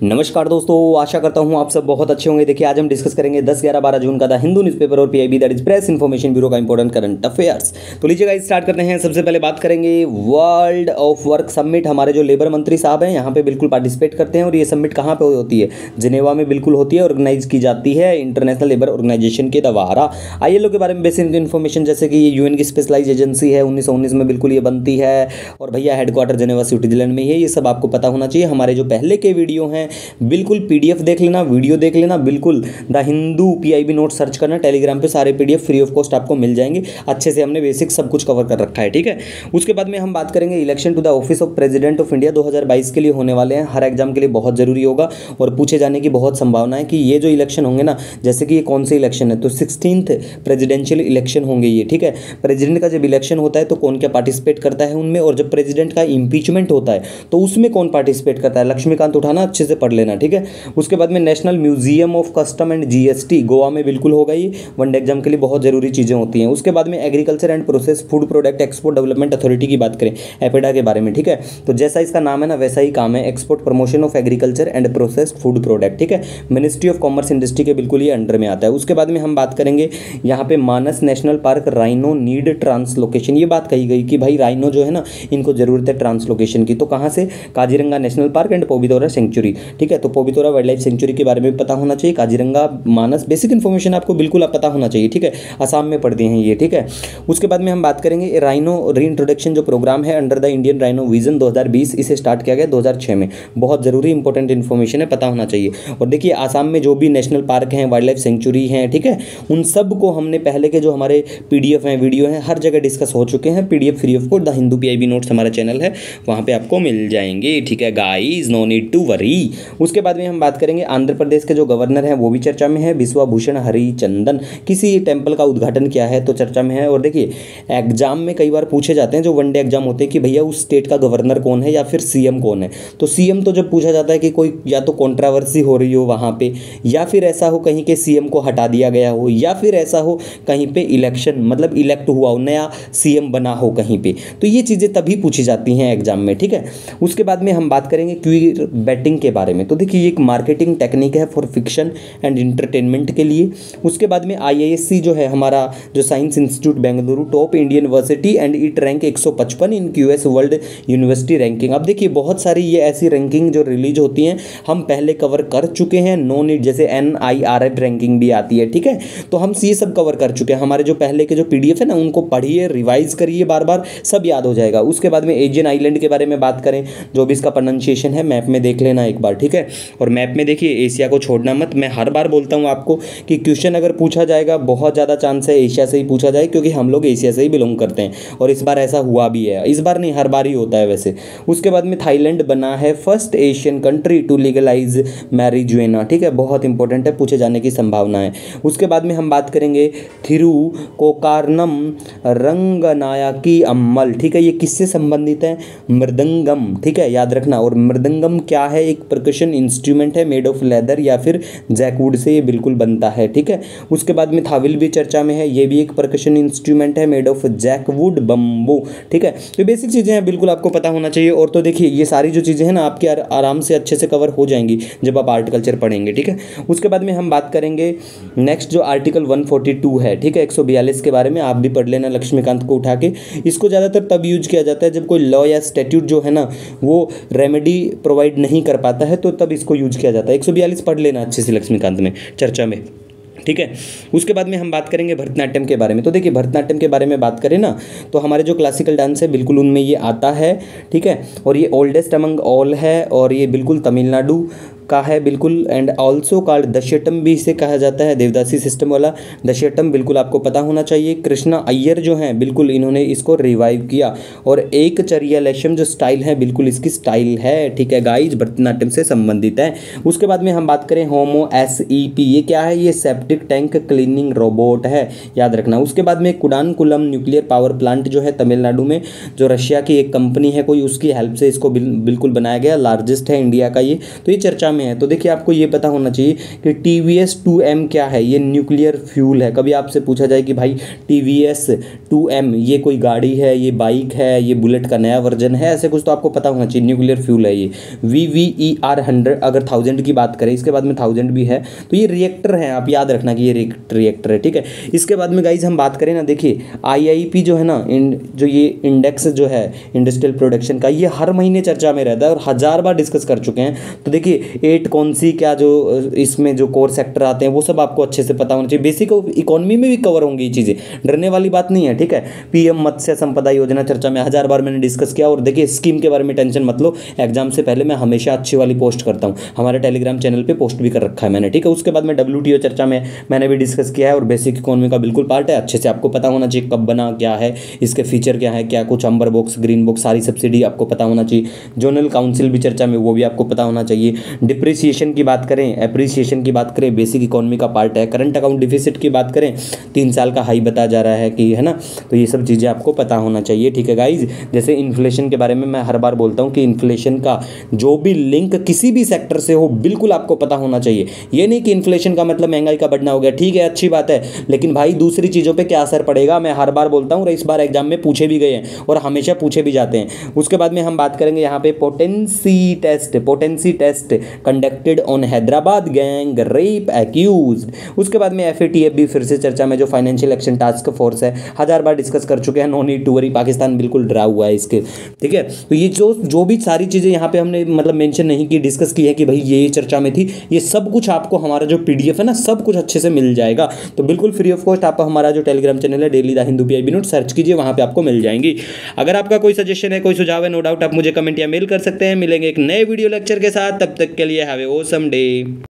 नमस्कार दोस्तों, आशा करता हूं आप सब बहुत अच्छे होंगे। देखिए आज हम डिस्कस करेंगे 10, 11, 12 जून का द हिंदू न्यूज़पेपर और PIB that is press information bureau का इंपॉर्टेंट करंट अफेयर्स। तो लीजिएगा स्टार्ट करते हैं। सबसे पहले बात करेंगे वर्ल्ड ऑफ वर्क समिट। हमारे जो लेबर मंत्री साहब हैं यहाँ पे बिल्कुल पार्टिसिपेट करते हैं और ये समिट कहाँ पे होती है? जिनेवा में बिल्कुल होती है, ऑर्गेनाइज की जाती है इंटरनेशनल लेबर ऑर्गेनाइजेशन के द्वारा। आईएलओ के बारे में बेसिक इन्फॉर्मेशन, जैसे कि ये यूएन की स्पेशलाइज एजेंसी है, 1919 में बिल्कुल ये बनती है और भैया हेडक्वार्टर जिनेवा स्विट्जरलैंड में ही है। ये सब आपको पता होना चाहिए। हमारे जो पहले के वीडियो हैं बिल्कुल पीडीएफ देख लेना, वीडियो देख लेना, बिल्कुल the Hindu PIB note search करना, टेलीग्राम पे सारे पीडीएफ फ्री ऑफ कॉस्ट आपको मिल जाएंगे। अच्छे से हमने बेसिक सब कुछ कवर कर रखा है, ठीक है। उसके बाद में हम बात करेंगे election to the office of president of India 2022 के लिए होने वाले हैं। हर एग्जाम के लिए बहुत जरूरी होगा और पूछे जाने की बहुत संभावना है कि ये जो इलेक्शन होंगे ना, जैसे कि ये कौन से इलेक्शन है, तो 16th प्रेसिडेंशियल इलेक्शन होंगे ये, ठीक है। प्रेसिडेंट का जब इलेक्शन होता है तो कौन क्या पार्टिसिपेट करता है उनमें, और जब प्रेसिडेंट का इम्पीचमेंट होता है तो उसमें कौन पार्टिसिपेट करता है, लक्ष्मीकांत उठाना अच्छे से पढ़ लेना, ठीक है। उसके बाद में national museum of custom and GST Goa में बिल्कुल होगा। ये वनडे एग्जाम के लिए बहुत जरूरी चीजें होती हैं। उसके बाद में agriculture and process food product export development authority की बात करें, एपेडा के बारे में, ठीक है। तो जैसा इसका नाम है ना वैसा ही काम है, export promotion of agriculture and processed food product, ठीक है। मिनिस्ट्री ऑफ कॉमर्स इंडस्ट्री के बिल्कुल ये अंडर में आता है। उसके बाद में हम बात करेंगे यहाँ पे Manas national park rhino need translocation. ये बात कही गई कि भाई राइनो जो है ना इनको जरूरत है ट्रांसलोकेशन की। तो कहाँ से? Kaziranga national park and Pobitora sanctuary, ठीक है। तो पोबितोरा वाइल्ड लाइफ सेंचुरी के बारे में पता होना चाहिए, काजीरंगा मानस बेसिक इन्फॉर्मेशन आपको बिल्कुल पता होना चाहिए, ठीक है। असम में पढ़ते हैं ये, ठीक है। उसके बाद में हम बात करेंगे राइनो रीइंट्रोडक्शन जो प्रोग्राम है under the Indian rhino vision 2020, इसे स्टार्ट किया गया 2006 में। बहुत जरूरी इंपॉर्टेंट इन्फॉर्मेशन है, पता होना चाहिए। और देखिए आसाम में जो भी नेशनल पार्क हैं, वाइल्ड लाइफ सेंचुरी हैं, ठीक है, उन सब को हमने पहले के जो हमारे पीडीएफ हैं, वीडियो हैं, हर जगह डिस्कस हो चुके हैं। PDF free of cost the Hindu PIB notes हमारा चैनल है, वहाँ पे आपको मिल जाएंगे, ठीक है guys, no need to worry. उसके बाद में हम बात करेंगे आंध्र प्रदेश के जो गवर्नर हैं वो भी चर्चा में है, विश्वभूषण हरिचंदन। किसी टेंपल का उद्घाटन किया है तो चर्चा में है। और देखिए एग्जाम में कई बार पूछे जाते हैं जो वनडे एग्जाम होते हैं कि भैया उस स्टेट का गवर्नर कौन है या फिर सीएम कौन है। तो सीएम तो जब पूछा जाता है कि कोई या तो कंट्रोवर्सी हो रही हो वहाँ पे, या फिर ऐसा हो कहीं के सीएम को हटा दिया गया हो, या फिर ऐसा हो कहीं पे इलेक्शन मतलब इलेक्ट हुआ हो, नया सीएम बना हो कहीं पे, तो ये चीज़ें तभी पूछी जाती हैं एग्जाम में, ठीक है। उसके बाद में हम बात करेंगे क्विर बेटिंग के बारे में। तो देखिए ये एक मार्केटिंग टेक्निक है फॉर फिक्शन एंड इंटरटेनमेंट के लिए। उसके बाद में आईआईएससी जो है हमारा जो science institute Bengaluru top Indian university and it rank 155 in QS world university ranking. अब देखिए बहुत सारी ये ऐसी रैंकिंग जो रिलीज होती हैं हम पहले कवर कर चुके हैं, नो नीड, जैसे NIRF रैंकिंग भी आती है, ठीक है। तो हम ये सब कवर कर चुके हैं। हमारे जो पहले के जो पीडीएफ है ना उनको पढ़िए, रिवाइज करिए, बार बार सब याद हो जाएगा। उसके बाद में एशियन आइलैंड के बारे में बात करें, जो भी इसका प्रोनाउंसिएशन है मैप में देख लेना एक बार, ठीक है। और मैप में देखिए एशिया को छोड़ना मत। मैं हर बार बोलता हूँ आपको कि क्वेश्चन अगर पूछा जाएगा बहुत ज़्यादा चांस है एशिया से ही पूछा जाए, क्योंकि हम लोग एशिया से ही बिलोंग करते हैं और इस बार ऐसा हुआ भी है। इस बार नहीं, हर बार ही होता है वैसे। उसके बाद में थाईलैंड बना है first Asian country to legalize marijuana, ठीक है, बहुत इंपॉर्टेंट है, पूछे जाने की संभावना है। उसके बाद में हम बात करेंगे थिरुकोकारनम रंगनायकी अम्मल, ठीक है। ये किससे संबंधित है? मृदंगम, ठीक है, याद रखना। और मृदंगम क्या है? एक परकशन इंस्ट्रूमेंट है मेड ऑफ लेदर या फिर जैकवुड से ये बिल्कुल बनता है, ठीक है। उसके बाद में थाविल भी चर्चा में है, ये भी एक परकशन इंस्ट्रूमेंट है मेड ऑफ जैकवुड बम्बू, ठीक है। तो बेसिक चीज़ें हैं, बिल्कुल आपको पता होना चाहिए। और तो देखिए ये सारी जो चीज़ें हैं ना आपके आराम से अच्छे से कवर हो जाएंगी जब आप आर्टिकल्चर पढ़ेंगे, ठीक है। उसके बाद में हम बात करेंगे नेक्स्ट जो आर्टिकल 142 है, ठीक है, 142 के बारे में आप भी पढ़ लेना लक्ष्मीकांत को उठा के। इसको ज़्यादातर तब यूज किया जाता है जब कोई लॉ या स्टैट्यूट जो है ना वो रेमेडी प्रोवाइड नहीं कर पाता है, तो तब इसको यूज किया जाता है। 142 पढ़ लेना अच्छे से लक्ष्मीकांत में चर्चा में, ठीक है। उसके बाद में हम बात करेंगे भरतनाट्यम के बारे में। तो देखिए भरतनाट्यम के बारे में बात करें ना तो हमारे जो क्लासिकल डांस है बिल्कुल उनमें ये आता है, ठीक है। और ये ओल्डेस्ट अमंग ऑल है और ये बिल्कुल तमिलनाडु का है बिल्कुल। एंड ऑल्सो कॉल्ड दशयटम भी इसे कहा जाता है, देवदासी सिस्टम वाला दशयटम, बिल्कुल आपको पता होना चाहिए। कृष्णा अय्यर जो हैं बिल्कुल इन्होंने इसको रिवाइव किया। और एक चरियालेशम जो स्टाइल है बिल्कुल इसकी स्टाइल है, ठीक है गाइज, भरतनाट्यम से संबंधित है। उसके बाद में हम बात करें होमो SEP, ये क्या है? ये सेप्टिक टैंक क्लीनिंग रोबोट है, याद रखना। उसके बाद में कुडानकुलम न्यूक्लियर पावर प्लांट जो है तमिलनाडु में, जो रशिया की एक कंपनी है कोई, उसकी हेल्प से इसको बिल्कुल बनाया गया, लार्जेस्ट है इंडिया का ये। तो ये चर्चा में है। तो देखिए आपको ये पता होना चाहिए कि TVS 2M क्या है, ये न्यूक्लियर फ्यूल है। कभी आपसे पूछा जाए कि भाई TVS 2M ये कोई गाड़ी है, ये बाइक है, ये बुलेट का नया वर्जन है, ऐसे कुछ तो आपको पता होना चाहिए। न्यूक्लियर फ्यूल है ये। VVER 100 अगर 1000 की बात करें, इसके बाद में 1000 भी है, तो ये रिएक्टर है, आप याद रखना कि ये रिएक्टर है, ठीक है। इसके बाद में गाइज हम बात करें ना, देखिए IIP जो है ना, जो ये इंडेक्स जो है इंडस्ट्रियल प्रोडक्शन का, ये हर महीने चर्चा में रहता है और 1000 बार डिस्कस कर चुके हैं। तो देखिए 8 कौन सी क्या जो इसमें जो कोर सेक्टर आते हैं वो सब आपको अच्छे से पता होना चाहिए। बेसिक इकोनॉमी में भी कवर होंगी ये चीज़ें, डरने वाली बात नहीं है, ठीक है। PM मत्स्य संपदा योजना चर्चा में 1000 बार मैंने डिस्कस किया। और देखिए स्कीम के बारे में टेंशन मत लो, एग्जाम से पहले मैं हमेशा अच्छी वाली पोस्ट करता हूँ, हमारे टेलीग्राम चैनल पे पोस्ट भी कर रखा है मैंने, ठीक है। उसके बाद में WTO चर्चा में मैंने भी डिस्कस किया है और बेसिक इकोनॉमी का बिल्कुल पार्ट है, अच्छे से आपको पता होना चाहिए कब बना, क्या है इसके फीचर, क्या है, क्या कुछ अम्बर बॉक्स, ग्रीन बॉक्स, सारी सब्सिडी आपको पता होना चाहिए। जोनल काउंसिल भी चर्चा में, वो भी आपको पता होना चाहिए। डिप्रिसिएशन की बात करें, एप्रिसिएशन की बात करें, बेसिक इकोनॉमी का पार्ट है। करंट अकाउंट डिफिसिट की बात करें, 3 साल का हाई बताया जा रहा है कि, है ना, तो ये सब चीज़ें आपको पता होना चाहिए, ठीक है गाइज। जैसे इन्फ्लेशन के बारे में मैं हर बार बोलता हूँ कि इन्फ्लेशन का जो भी लिंक किसी भी सेक्टर से हो बिल्कुल आपको पता होना चाहिए। ये नहीं कि इन्फ्लेशन का मतलब महंगाई का बढ़ना हो गया, ठीक है अच्छी बात है, लेकिन भाई दूसरी चीज़ों पे क्या असर पड़ेगा, मैं हर बार बोलता हूँ और इस बार एग्जाम में पूछे भी गए हैं और हमेशा पूछे भी जाते हैं। उसके बाद में हम बात करेंगे यहाँ पे potency test conducted on Hyderabad gang rape accused. उसके बाद में FATF भी फिर से चर्चा में, जो फाइनेंशियल एक्शन टास्क फोर्स है, 1000 बार डिस्कस कर चुके हैं। No need to worry, Pakistan बिल्कुल डरा हुआ है इसके, ठीक है। तो ये जो भी सारी चीज़ें यहाँ पे हमने मतलब मेंशन नहीं की, डिस्कस की है कि भाई ये चर्चा में थी, ये सब कुछ आपको हमारा जो PDF है ना, सब कुछ अच्छे से मिल जाएगा। तो बिल्कुल फ्री ऑफ कॉस्ट आप हमारा जो टेलीग्राम चैनल है daily the Hindu PIB note search कीजिए, वहाँ पे आपको मिल जाएंगी। अगर आपका कोई सजेशन है, कोई सुझाव है, नो डाउट आप मुझे कमेंट या मेल कर सकते हैं। मिलेंगे एक नए वीडियो लेक्चर के साथ, तब तक के लिए हैव ए ऑसम डे।